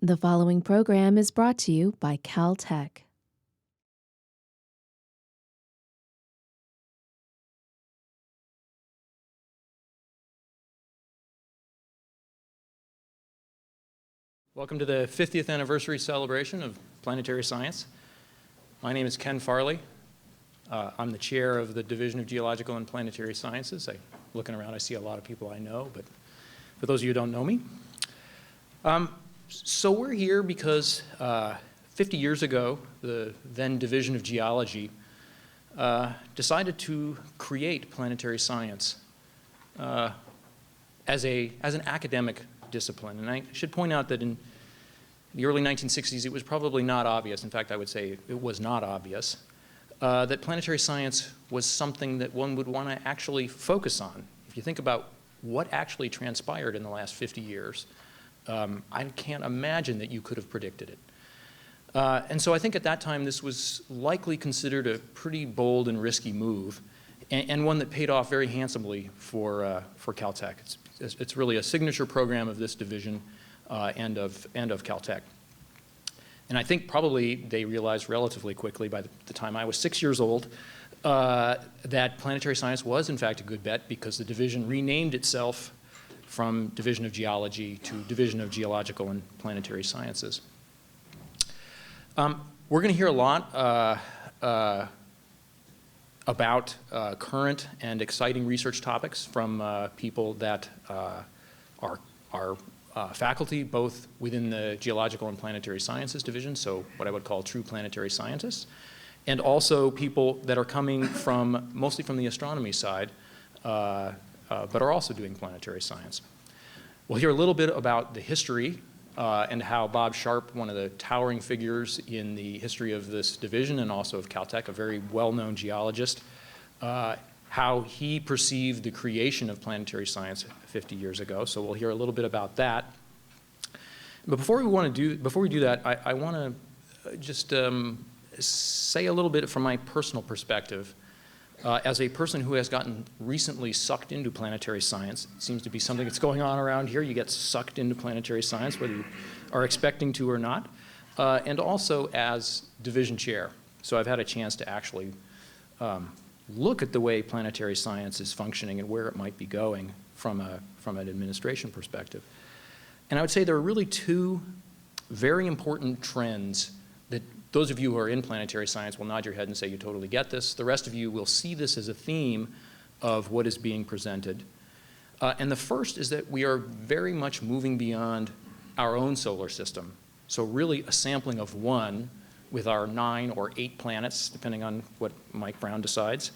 The following program is brought to you by Caltech. Welcome to the 50th anniversary celebration of Planetary Science. My name is Ken Farley. I'm the chair of the Division of Geological and Planetary Sciences. Looking around, I see a lot of people I know, but for those of you who don't know me. So we're here because 50 years ago, the then Division of Geology decided to create planetary science as an academic discipline. And I should point out that in the early 1960s, it was probably not obvious. In fact, I would say it was not obvious that planetary science was something that one would want to actually focus on. If you think about what actually transpired in the last 50 years, I can't imagine that you could have predicted it. And so I think at that time, this was likely considered a pretty bold and risky move, and one that paid off very handsomely for Caltech. It's really a signature program of this division and of Caltech. And I think probably they realized relatively quickly by the time I was 6 years old that planetary science was in fact a good bet, because the division renamed itself from Division of Geology to Division of Geological and Planetary Sciences. We're going to hear a lot about current and exciting research topics from people that are faculty both within the Geological and Planetary Sciences division, so what I would call true planetary scientists, and also people that are coming from mostly from the astronomy side, but are also doing planetary science. We'll hear a little bit about the history and how Bob Sharp, one of the towering figures in the history of this division and also of Caltech, a very well-known geologist, how he perceived the creation of planetary science 50 years ago. So we'll hear a little bit about that. But before we do that, I want to just say a little bit from my personal perspective. As a person who has gotten recently sucked into planetary science, it seems to be something that's going on around here. You get sucked into planetary science, whether you are expecting to or not, and also as division chair. So I've had a chance to actually look at the way planetary science is functioning and where it might be going from an administration perspective. And I would say there are really two very important trends that those of you who are in planetary science will nod your head and say you totally get this. The rest of you will see this as a theme of what is being presented. And the first is that we are very much moving beyond our own solar system. So really a sampling of one with our 9 or 8 planets, depending on what Mike Brown decides.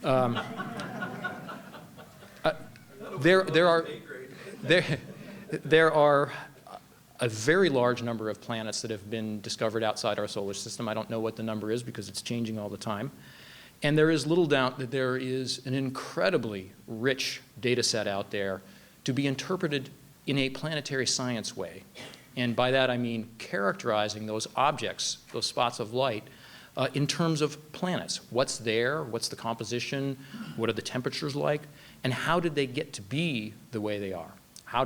There are a very large number of planets that have been discovered outside our solar system. I don't know what the number is because it's changing all the time. And there is little doubt that there is an incredibly rich data set out there to be interpreted in a planetary science way. And by that I mean characterizing those objects, those spots of light, in terms of planets. What's there? What's the composition? What are the temperatures like? And how did they get to be the way they are? How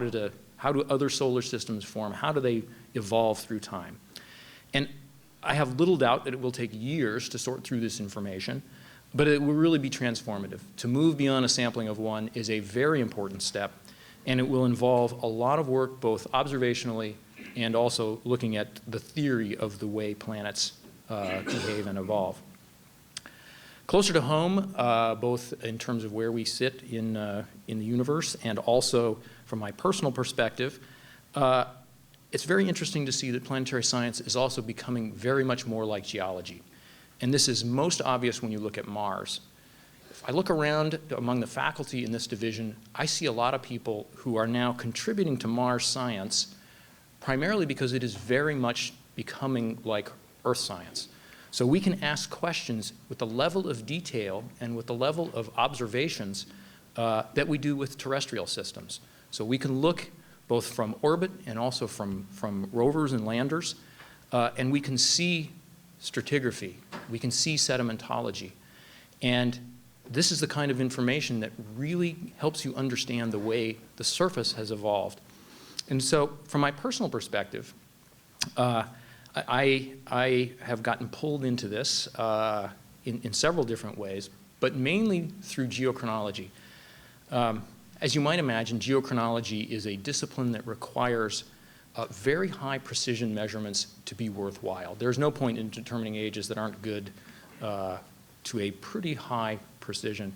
do other solar systems form? How do they evolve through time? And I have little doubt that it will take years to sort through this information, but it will really be transformative. To move beyond a sampling of one is a very important step, and it will involve a lot of work both observationally and also looking at the theory of the way planets behave and evolve. Closer to home, both in terms of where we sit in the universe and also from my personal perspective, it's very interesting to see that planetary science is also becoming very much more like geology. And this is most obvious when you look at Mars. If I look around among the faculty in this division, I see a lot of people who are now contributing to Mars science primarily because it is very much becoming like Earth science. So we can ask questions with the level of detail and with the level of observations that we do with terrestrial systems. So we can look both from orbit and also from rovers and landers, and we can see stratigraphy, we can see sedimentology. And this is the kind of information that really helps you understand the way the surface has evolved. And so from my personal perspective, I have gotten pulled into this in several different ways, but mainly through geochronology. As you might imagine, geochronology is a discipline that requires very high precision measurements to be worthwhile. There's no point in determining ages that aren't good to a pretty high precision.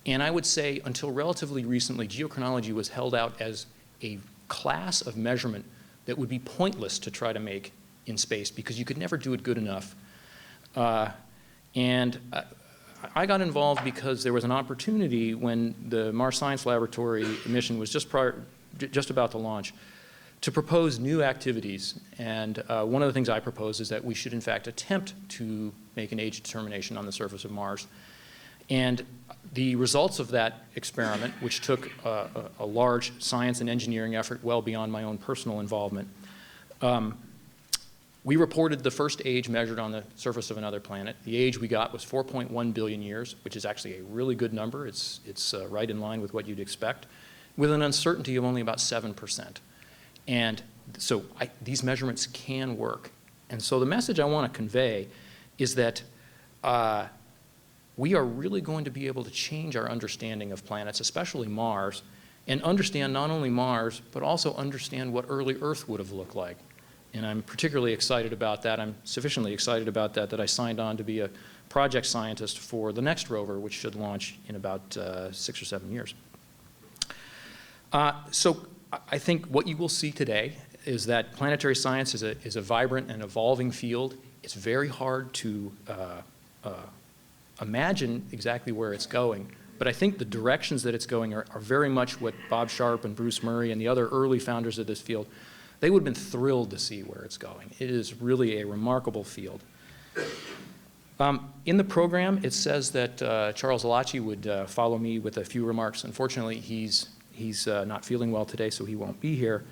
And I would say until relatively recently, geochronology was held out as a class of measurement that would be pointless to try to make in space because you could never do it good enough. I got involved because there was an opportunity when the Mars Science Laboratory mission was just about to launch to propose new activities. And one of the things I proposed is that we should in fact attempt to make an age determination on the surface of Mars. And the results of that experiment, which took a large science and engineering effort well beyond my own personal involvement, we reported the first age measured on the surface of another planet. The age we got was 4.1 billion years, which is actually a really good number. It's right in line with what you'd expect, with an uncertainty of only about 7%. And so these measurements can work. And so the message I want to convey is that we are really going to be able to change our understanding of planets, especially Mars, and understand not only Mars, but also understand what early Earth would have looked like. And I'm particularly excited about that. I'm sufficiently excited about that I signed on to be a project scientist for the next rover, which should launch in about 6 or 7 years. So I think what you will see today is that planetary science is a vibrant and evolving field. It's very hard to imagine exactly where it's going, but I think the directions that it's going are very much what Bob Sharp and Bruce Murray and the other early founders of this field, they would have been thrilled to see where it's going. It is really a remarkable field. In the program, it says that Charles Alachi would follow me with a few remarks. Unfortunately, he's not feeling well today, so he won't be here.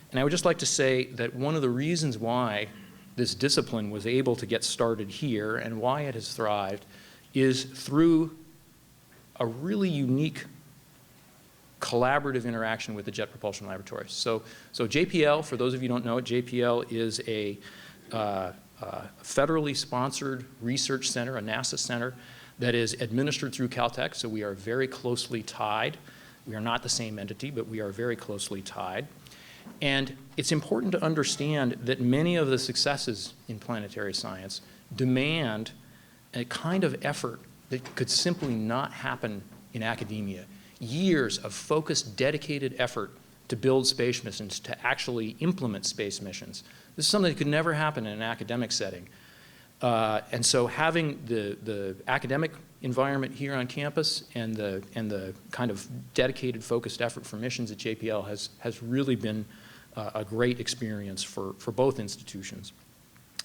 And I would just like to say that one of the reasons why this discipline was able to get started here and why it has thrived is through a really unique collaborative interaction with the Jet Propulsion Laboratory. So JPL, for those of you who don't know it, JPL is a federally sponsored research center, a NASA center, that is administered through Caltech, so we are very closely tied. We are not the same entity, but we are very closely tied. And it's important to understand that many of the successes in planetary science demand a kind of effort that could simply not happen in academia. Years of focused, dedicated effort to build space missions, to actually implement space missions. This is something that could never happen in an academic setting. And so having the academic environment here on campus and the kind of dedicated, focused effort for missions at JPL has really been a great experience for both institutions.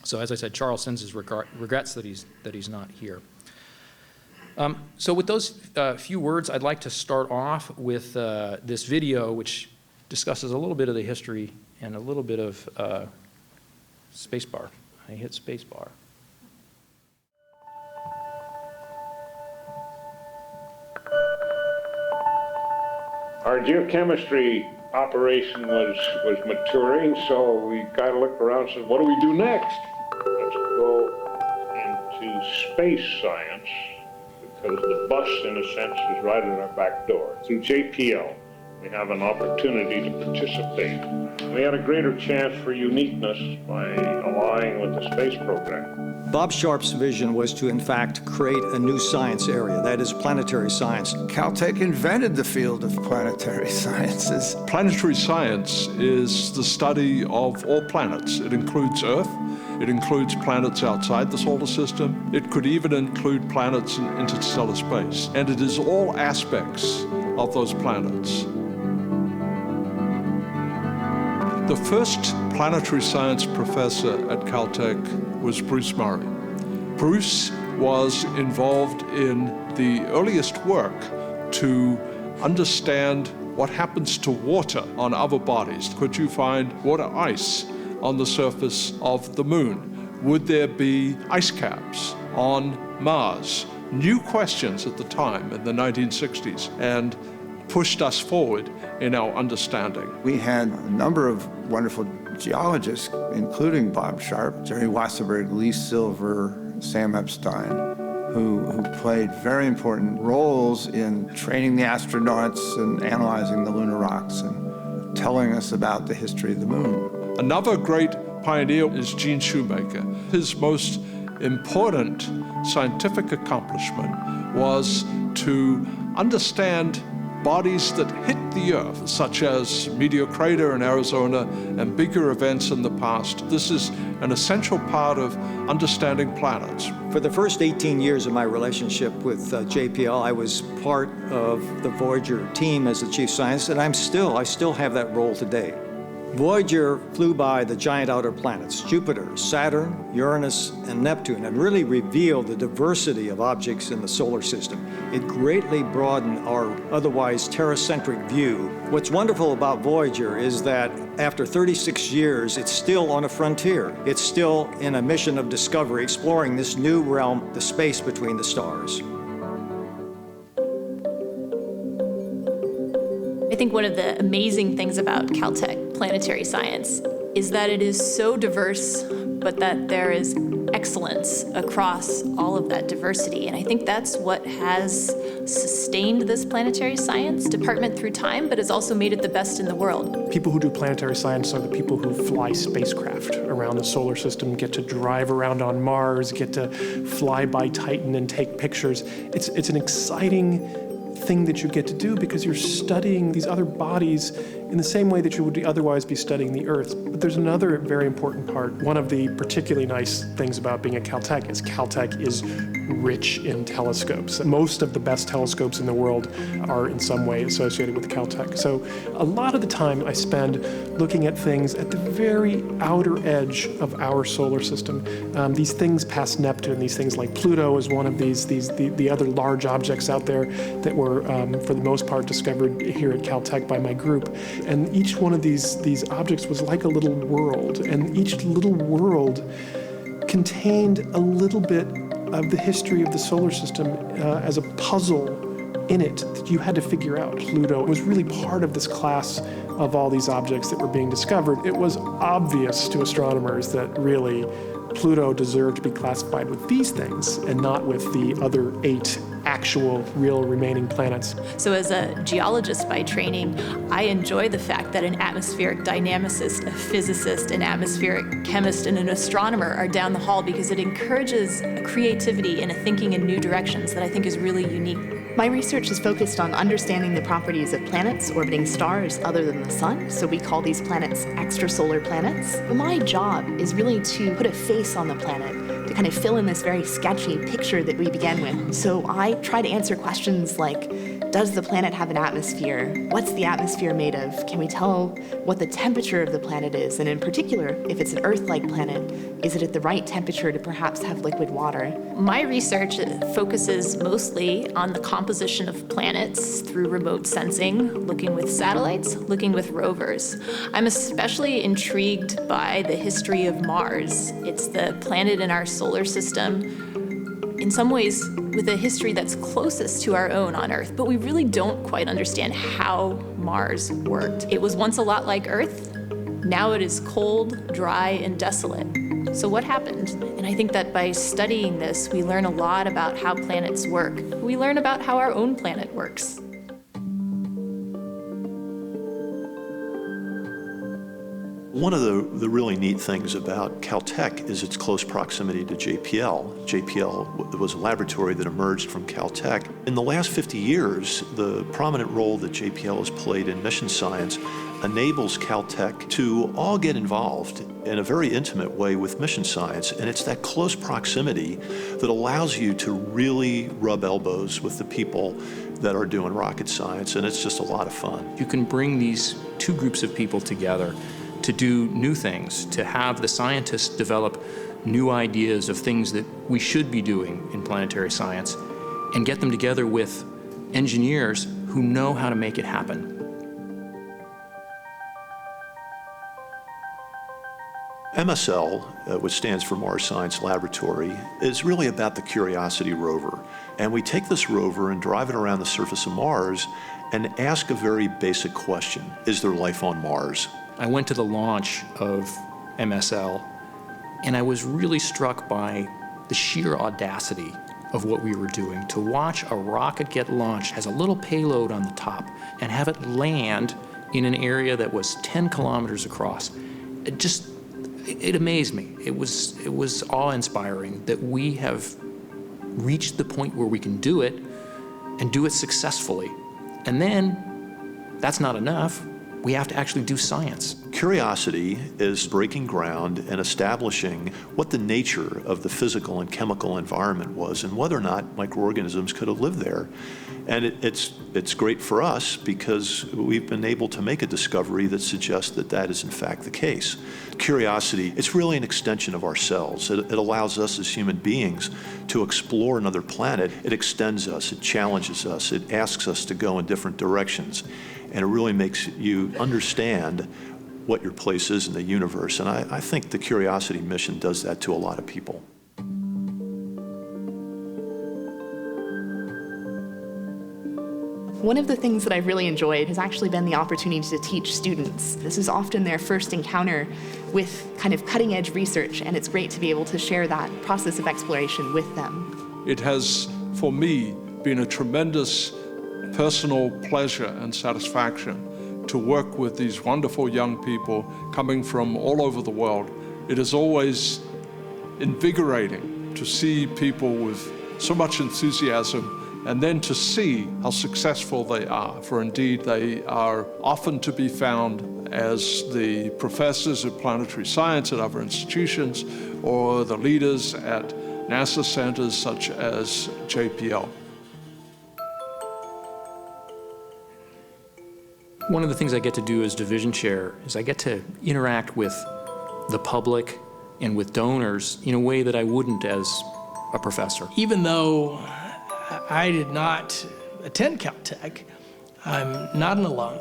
So as I said, Charles sends his regrets that he's not here. So with those few words, I'd like to start off with this video, which discusses a little bit of the history and a little bit of spacebar. I hit spacebar. Our geochemistry operation was maturing, so we got to look around and said, what do we do next? Let's go into space science, because the bus, in a sense, is right in our back door. Through JPL, we have an opportunity to participate. We had a greater chance for uniqueness by aligning with the space program. Bob Sharp's vision was to, in fact, create a new science area, that is planetary science. Caltech invented the field of planetary sciences. Planetary science is the study of all planets. It includes Earth. It includes planets outside the solar system. It could even include planets in interstellar space. And it is all aspects of those planets. The first planetary science professor at Caltech was Bruce Murray. Bruce was involved in the earliest work to understand what happens to water on other bodies. Could you find water ice on the surface of the moon? Would there be ice caps on Mars? New questions at the time in the 1960s, and pushed us forward in our understanding. We had a number of wonderful geologists, including Bob Sharp, Jerry Wasserberg, Lee Silver, Sam Epstein, who played very important roles in training the astronauts and analyzing the lunar rocks and telling us about the history of the moon. Another great pioneer is Gene Shoemaker. His most important scientific accomplishment was to understand bodies that hit the Earth, such as Meteor Crater in Arizona and bigger events in the past. This is an essential part of understanding planets. For the first 18 years of my relationship with JPL, I was part of the Voyager team as the chief scientist, and I still have that role today. Voyager flew by the giant outer planets, Jupiter, Saturn, Uranus, and Neptune, and really revealed the diversity of objects in the solar system. It greatly broadened our otherwise Terra-centric view. What's wonderful about Voyager is that after 36 years, it's still on a frontier. It's still in a mission of discovery, exploring this new realm, the space between the stars. I think one of the amazing things about Caltech Planetary Science is that it is so diverse, but that there is excellence across all of that diversity. And I think that's what has sustained this planetary science department through time, but has also made it the best in the world. People who do planetary science are the people who fly spacecraft around the solar system, get to drive around on Mars, get to fly by Titan and take pictures. It's an exciting thing that you get to do because you're studying these other bodies in the same way that you would otherwise be studying the Earth. But there's another very important part. One of the particularly nice things about being at Caltech is rich in telescopes. Most of the best telescopes in the world are in some way associated with Caltech. So a lot of the time I spend looking at things at the very outer edge of our solar system. These things past Neptune, these things like Pluto is one of the other large objects out there that were for the most part discovered here at Caltech by my group. And each one of these objects was like a little world, and each little world contained a little bit of the history of the solar system as a puzzle in it that you had to figure out. Pluto was really part of this class of all these objects that were being discovered. It was obvious to astronomers that really Pluto deserved to be classified with these things and not with the other 8 actual real remaining planets. So as a geologist by training, I enjoy the fact that an atmospheric dynamicist, a physicist, an atmospheric chemist, and an astronomer are down the hall because it encourages a creativity and a thinking in new directions that I think is really unique. My research is focused on understanding the properties of planets orbiting stars other than the sun, so we call these planets extrasolar planets. But my job is really to put a face on the planet, to kind of fill in this very sketchy picture that we began with. So I try to answer questions like, does the planet have an atmosphere? What's the atmosphere made of? Can we tell what the temperature of the planet is? And in particular, if it's an Earth-like planet, is it at the right temperature to perhaps have liquid water? My research focuses mostly on the composition of planets through remote sensing, looking with satellites, looking with rovers. I'm especially intrigued by the history of Mars. It's the planet in our solar system, in some ways with a history that's closest to our own on Earth, but we really don't quite understand how Mars worked. It was once a lot like Earth. Now it is cold, dry, and desolate. So what happened? And I think that by studying this, we learn a lot about how planets work. We learn about how our own planet works. One of the really neat things about Caltech is its close proximity to JPL. JPL was a laboratory that emerged from Caltech. In the last 50 years, the prominent role that JPL has played in mission science enables Caltech to all get involved in a very intimate way with mission science, and it's that close proximity that allows you to really rub elbows with the people that are doing rocket science, and it's just a lot of fun. You can bring these two groups of people together to do new things, to have the scientists develop new ideas of things that we should be doing in planetary science, and get them together with engineers who know how to make it happen. MSL, which stands for Mars Science Laboratory, is really about the Curiosity rover. And we take this rover and drive it around the surface of Mars and ask a very basic question: is there life on Mars? I went to the launch of MSL, and I was really struck by the sheer audacity of what we were doing. To watch a rocket get launched, has a little payload on the top, and have it land in an area that was 10 kilometers across. It amazed me. It was awe-inspiring that we have reached the point where we can do it and do it successfully. And then, that's not enough. We have to actually do science. Curiosity is breaking ground and establishing what the nature of the physical and chemical environment was and whether or not microorganisms could have lived there. And it's great for us because we've been able to make a discovery that suggests that that is in fact the case. Curiosity, it's really an extension of ourselves. It allows us as human beings to explore another planet. It extends us, it challenges us, it asks us to go in different directions. And it really makes you understand what your place is in the universe. And I think the Curiosity mission does that to a lot of people. One of the things that I've really enjoyed has actually been the opportunity to teach students. This is often their first encounter with kind of cutting-edge research, and it's great to be able to share that process of exploration with them. It has, for me, been a tremendous personal pleasure and satisfaction to work with these wonderful young people coming from all over the world. It is always invigorating to see people with so much enthusiasm and then to see how successful they are, for indeed they are often to be found as the professors of planetary science at other institutions or the leaders at NASA centers such as JPL. One of the things I get to do as division chair is I get to interact with the public and with donors in a way that I wouldn't as a professor. Even though I did not attend Caltech, I'm not an alum,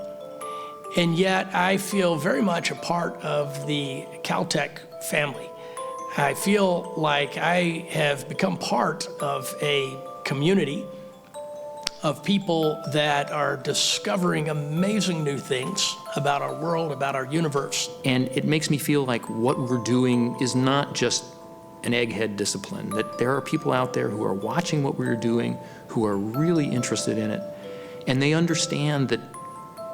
and yet I feel very much a part of the Caltech family. I feel like I have become part of a community of people that are discovering amazing new things about our world, about our universe. And it makes me feel like what we're doing is not just an egghead discipline, that there are people out there who are watching what we're doing, who are really interested in it, and they understand that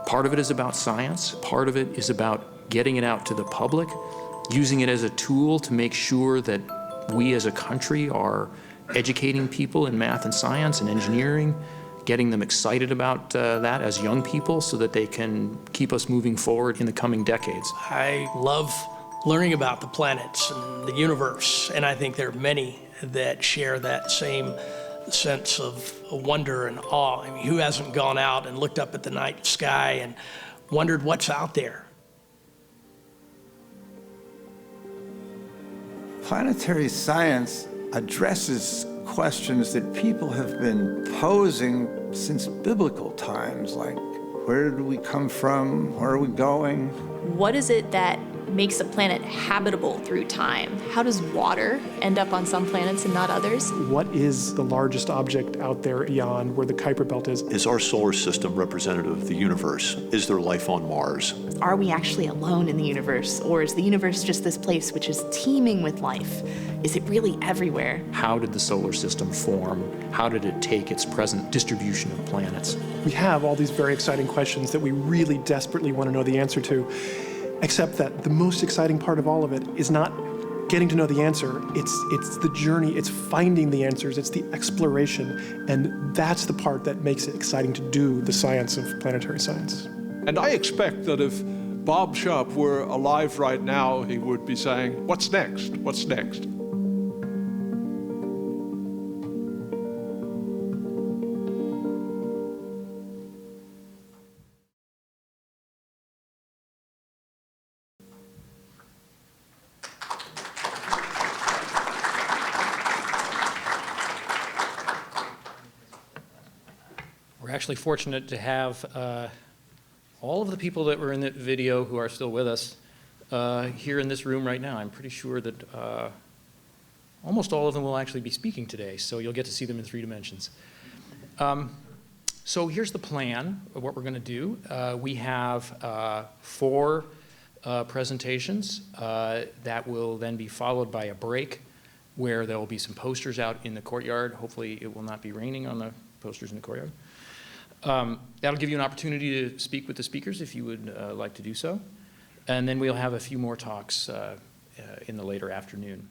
part of it is about science, part of it is about getting it out to the public, using it as a tool to make sure that we as a country are educating people in math and science and engineering, getting them excited about that as young people so that they can keep us moving forward in the coming decades. I love learning about the planets and the universe, and I think there are many that share that same sense of wonder and awe. I mean, who hasn't gone out and looked up at the night sky and wondered what's out there? Planetary science addresses questions that people have been posing since biblical times, like where did we come from, where are we going? What is it that makes a planet habitable through time? How does water end up on some planets and not others? What is the largest object out there beyond where the Kuiper Belt is? Is our solar system representative of the universe? Is there life on Mars? Are we actually alone in the universe, or is the universe just this place which is teeming with life? Is it really everywhere? How did the solar system form? How did it take its present distribution of planets? We have all these very exciting questions that we really desperately want to know the answer to, except that the most exciting part of all of it is not getting to know the answer. It's the journey, it's finding the answers, it's the exploration, and that's the part that makes it exciting to do the science of planetary science. And I expect that if Bob Sharp were alive right now, he would be saying, what's next? What's next? We're actually fortunate to have all of the people that were in the video who are still with us here in this room right now. I'm pretty sure that almost all of them will actually be speaking today, so you'll get to see them in 3 dimensions. So here's the plan of what we're going to do. We have 4 presentations. That will then be followed by a break where there will be some posters out in the courtyard. Hopefully it will not be raining on the posters in the courtyard. That'll give you an opportunity to speak with the speakers if you would like to do so. And then we'll have a few more talks in the later afternoon.